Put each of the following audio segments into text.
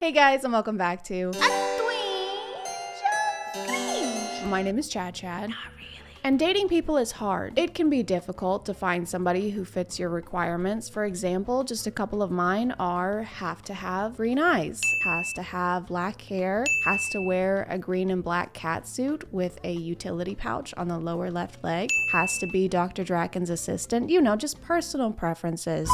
Hey guys, and welcome back to My name is Chad. Not really. And dating people is hard. It can be difficult to find somebody who fits your requirements. For example, just a couple of mine are have to have green eyes, has to have black hair, has to wear a green and black catsuit with a utility pouch on the lower left leg, has to be Dr. Draken's assistant, just personal preferences.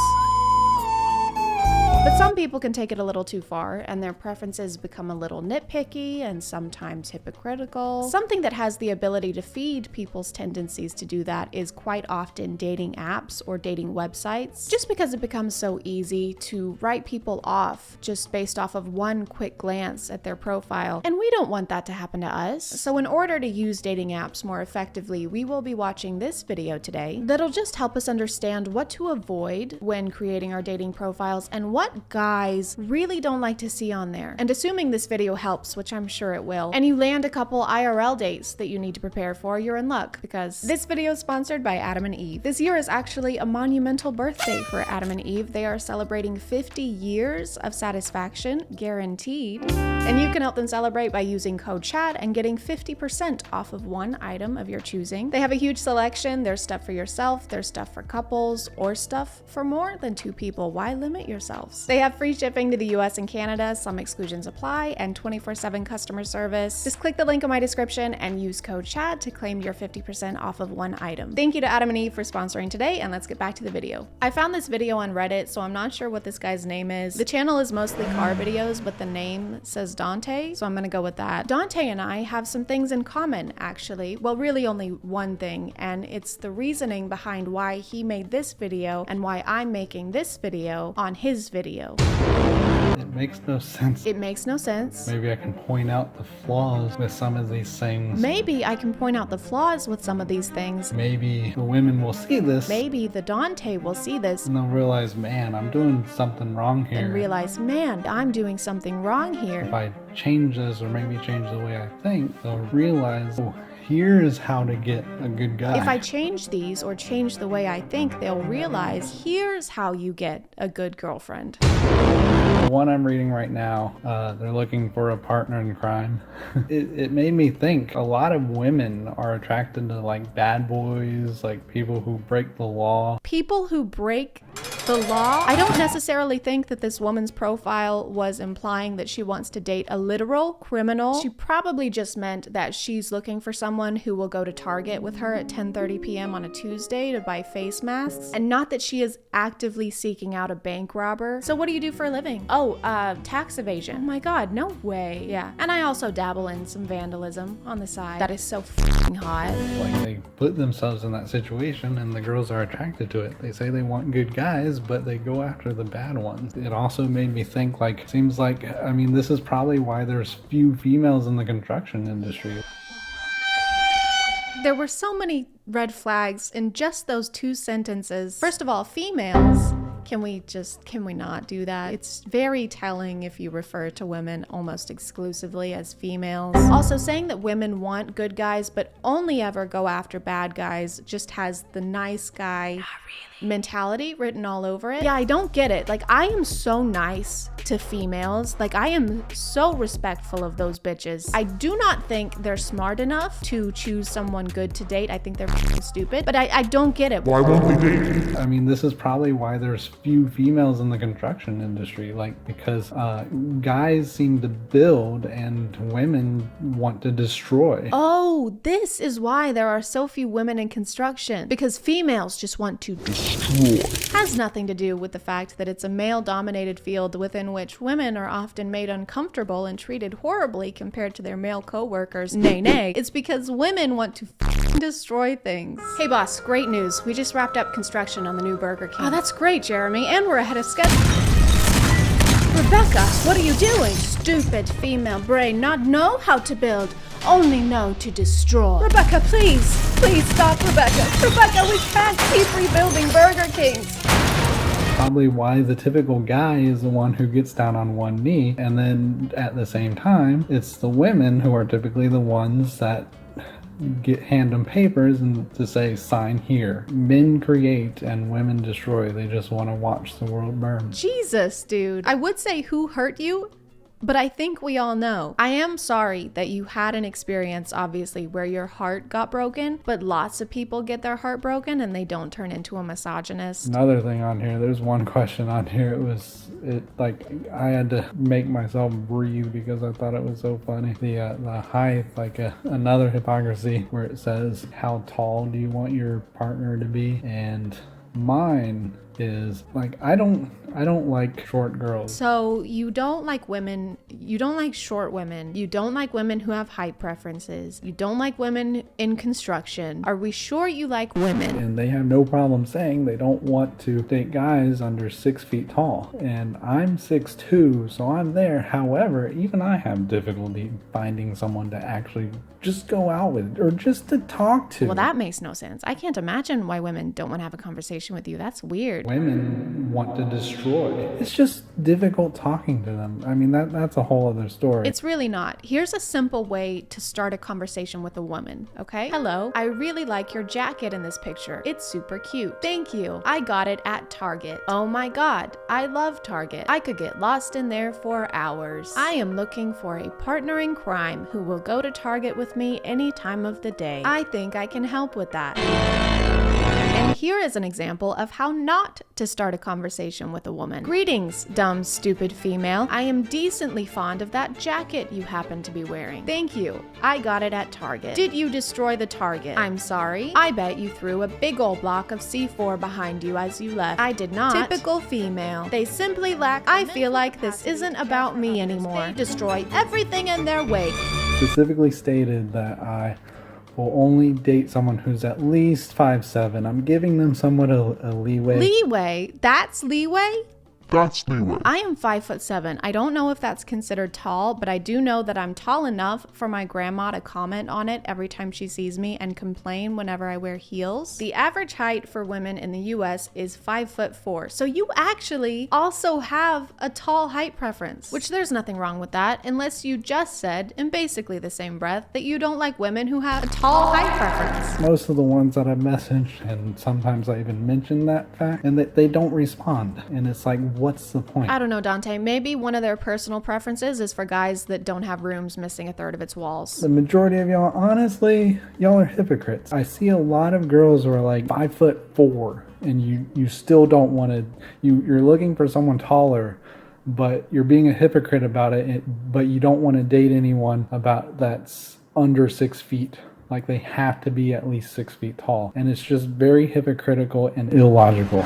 But some people can take it a little too far and their preferences become a little nitpicky and sometimes hypocritical. Something that has the ability to feed people's tendencies to do that is quite often dating apps or dating websites, just because it becomes so easy to write people off just based off of one quick glance at their profile. And we don't want that to happen to us. So in order to use dating apps more effectively, we will be watching this video today that'll just help us understand what to avoid when creating our dating profiles and what guys really don't like to see on there. And assuming this video helps, which I'm sure it will, and you land a couple IRL dates that you need to prepare for, you're in luck, because this video is sponsored by Adam and Eve. This year is actually a monumental birthday for Adam and Eve. They are celebrating 50 years of satisfaction, guaranteed. And you can help them celebrate by using code CHAD and getting 50% off of one item of your choosing. They have a huge selection. There's stuff for yourself, there's stuff for couples, or stuff for more than two people. Why limit yourselves? They have free shipping to the US and Canada, some exclusions apply, and 24/7 customer service. Just click the link in my description and use code CHAD to claim your 50% off of one item. Thank you to Adam and Eve for sponsoring today, and let's get back to the video. I found this video on Reddit, so I'm not sure what this guy's name is. The channel is mostly car videos, but the name says Dante, so I'm gonna go with that. Dante and I have some things in common, actually. Well, really only one thing, and it's the reasoning behind why he made this video and why I'm making this video on his video. It makes no sense. It makes no sense. Maybe I can point out the flaws with some of these things. Maybe I can point out the flaws with some of these things. Maybe the women will see this. Maybe the Dante will see this And they'll realize, man, I'm doing something wrong here. and realize, man, I'm doing something wrong here. If I change this or maybe change the way I think, they'll realize, oh, here's how to get a good guy. If I change these or change the way I think, they'll realize, here's how you get a good girlfriend. The one I'm reading right now, they're looking for a partner in crime. It made me think a lot of women are attracted to like bad boys, like people who break the law. People who break the law? I don't necessarily think that this woman's profile was implying that she wants to date a literal criminal. She probably just meant that she's looking for someone who will go to Target with her at 10:30 p.m. on a Tuesday to buy face masks, and not that she is actively seeking out a bank robber. So what do you do for a living? Oh, tax evasion. Oh my god, no way. Yeah, and I also dabble in some vandalism on the side. That is so f***ing hot. Like they put themselves in that situation and the girls are attracted to it. They say they want good guys, but they go after the bad ones. It also made me think, like, seems like, I mean, this is probably why there's few females in the construction industry. There were so many red flags in just those two sentences. First of all, females. Can we not do that? It's very telling if you refer to women almost exclusively as females. Also, saying that women want good guys but only ever go after bad guys just has the nice guy mentality written all over it. Yeah, I don't get it. Like, I am so nice to females. Like, I am so respectful of those bitches. I do not think they're smart enough to choose someone good to date. I think they're f***ing stupid, but I don't get it. Why won't they date? I mean, this is probably why there's few females in the construction industry, like, because guys seem to build and women want to destroy. Oh, this is why there are so few women in construction, because females just want to destroy. Has nothing to do with the fact that it's a male-dominated field within which women are often made uncomfortable and treated horribly compared to their male co-workers. Nay. It's because women want to destroy things. Hey boss, great news. We just wrapped up construction on the new Burger King. Oh, that's great, Jeremy, and we're ahead of schedule. Rebecca, what are you doing? Stupid female brain, not know how to build, only know to destroy. Rebecca, please stop, Rebecca. Rebecca, we can't keep rebuilding Burger Kings. Probably why the typical guy is the one who gets down on one knee, and then at the same time, it's the women who are typically the ones that hand them papers and to say sign here. Men create and women destroy. They just want to watch the world burn. Jesus, dude. I would say who hurt you, But I think we all know. I am sorry that you had an experience, obviously, where your heart got broken, but lots of people get their heart broken and they don't turn into a misogynist. Another thing on here, there's one question on here. I had to make myself breathe because I thought it was so funny. The height, another hypocrisy where it says, how tall do you want your partner to be? And mine is I don't like short girls. So you don't like short women, you don't like women who have height preferences, you don't like women in construction. Are we sure you like women? And they have no problem saying they don't want to date guys under 6 feet tall. And I'm 6'2", so I'm there. However, even I have difficulty finding someone to actually just go out with or just to talk to. Well, that makes no sense. I can't imagine why women don't want to have a conversation with you. That's weird. Women want to destroy. It's just difficult talking to them. I mean, that's a whole other story. It's really not. Here's a simple way to start a conversation with a woman, okay? Hello, I really like your jacket in this picture. It's super cute. Thank you. I got it at Target. Oh my God, I love Target. I could get lost in there for hours. I am looking for a partner in crime who will go to Target with me any time of the day. I think I can help with that. And here is an example of how not to start a conversation with a woman. Greetings, dumb, stupid female. I am decently fond of that jacket you happen to be wearing. Thank you. I got it at Target. Did you destroy the Target? I'm sorry. I bet you threw a big old block of C4 behind you as you left. I did not. Typical female. They simply lack. I feel like this isn't about me anymore. They destroy everything in their way. Specifically stated that I will only date someone who's at least 5'7". I'm giving them somewhat a leeway. Leeway? That's leeway? That's leeway. I am 5'7". I don't know if that's considered tall, but I do know that I'm tall enough for my grandma to comment on it every time she sees me and complain whenever I wear heels. The average height for women in the US is 5'4". So you actually also have a tall height preference, which there's nothing wrong with that, unless you just said, in basically the same breath, that you don't like women who have a tall height preference. Most of the ones that I message, and sometimes I even mention that fact, and that they don't respond. And it's like, what's the point? I don't know, Dante. Maybe one of their personal preferences is for guys that don't have rooms missing a third of its walls. The majority of y'all, honestly, y'all are hypocrites. I see a lot of girls who are like 5'4", and you still don't want to, you're looking for someone taller, but you're being a hypocrite about it, but you don't want to date anyone about that's under 6 feet. Like they have to be at least 6 feet tall. And it's just very hypocritical and illogical.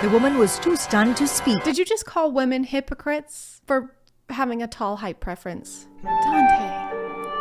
The woman was too stunned to speak. Did you just call women hypocrites for having a tall height preference?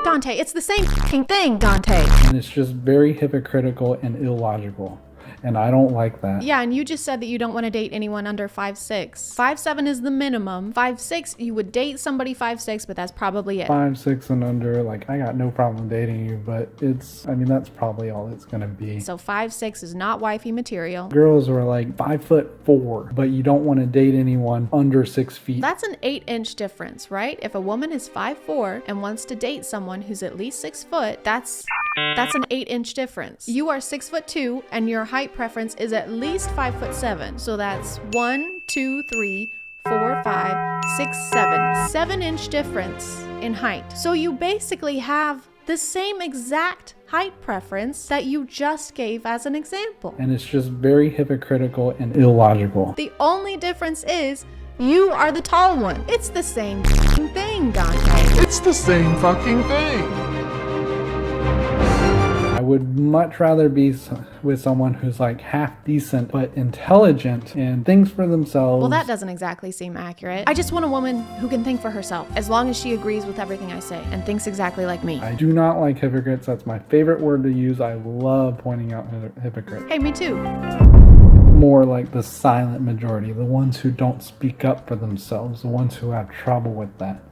Dante, it's the same thing, Dante. And it's just very hypocritical and illogical. And I don't like that. Yeah, and you just said that you don't want to date anyone under 5'6". 5'7" is the minimum. 5'6", you would date somebody 5'6", but that's probably it. 5'6" and under, like, I got no problem dating you, but that's probably all it's gonna be. So 5'6" is not wifey material. Girls are like 5'4", but you don't want to date anyone under 6 feet. That's an 8-inch difference, right? If a woman is 5'4" and wants to date someone who's at least 6 foot, that's an 8-inch difference. You are 6'2", and your height preference is at least 5'7". So that's 1, 2, 3, 4, 5, 6, 7. 7-inch difference in height. So you basically have the same exact height preference that you just gave as an example. And it's just very hypocritical and illogical. The only difference is you are the tall one. It's the same thing, Dante. It's the same fucking thing. I would much rather be with someone who's like half decent but intelligent and thinks for themselves. Well, that doesn't exactly seem accurate. I just want a woman who can think for herself, as long as she agrees with everything I say and thinks exactly like me. I do not like hypocrites. That's my favorite word to use. I love pointing out hypocrites. Hey, me too. More like the silent majority, the ones who don't speak up for themselves, the ones who have trouble with that.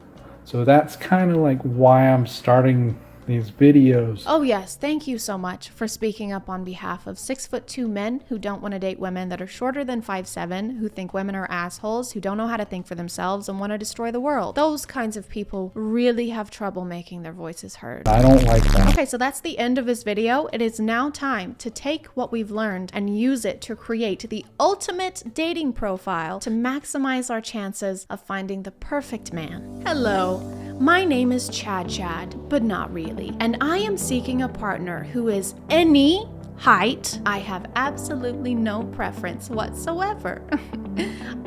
So that's kind of like why I'm starting these videos. Oh yes, thank you so much for speaking up on behalf of 6'2" men who don't want to date women that are shorter than 5'7", who think women are assholes, who don't know how to think for themselves and want to destroy the world. Those kinds of people really have trouble making their voices heard. I don't like that. Okay, so that's the end of this video. It is now time to take what we've learned and use it to create the ultimate dating profile to maximize our chances of finding the perfect man. Hello. My name is Chad, but not really. And I am seeking a partner who is any height. I have absolutely no preference whatsoever.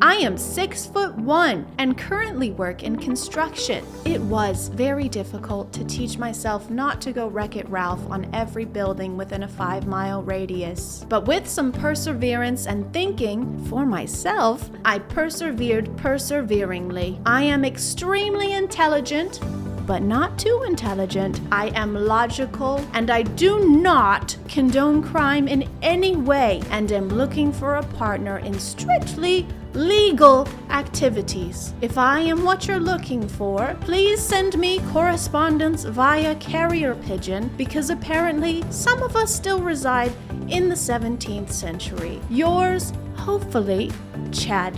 I am 6'1" and currently work in construction. It was very difficult to teach myself not to go Wreck-It Ralph on every building within a 5-mile radius. But with some perseverance and thinking for myself, I persevered perseveringly. I am extremely intelligent, but not too intelligent. I am logical, and I do not condone crime in any way, and am looking for a partner in strictly legal activities. If I am what you're looking for, please send me correspondence via carrier pigeon, because apparently some of us still reside in the 17th century. Yours, hopefully, Chad.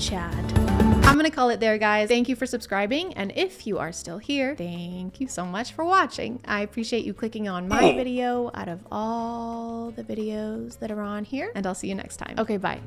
I'm gonna call it there, guys. Thank you for subscribing, and if you are still here, thank you so much for watching. I appreciate you clicking on my video out of all the videos that are on here, and I'll see you next time. Okay, bye.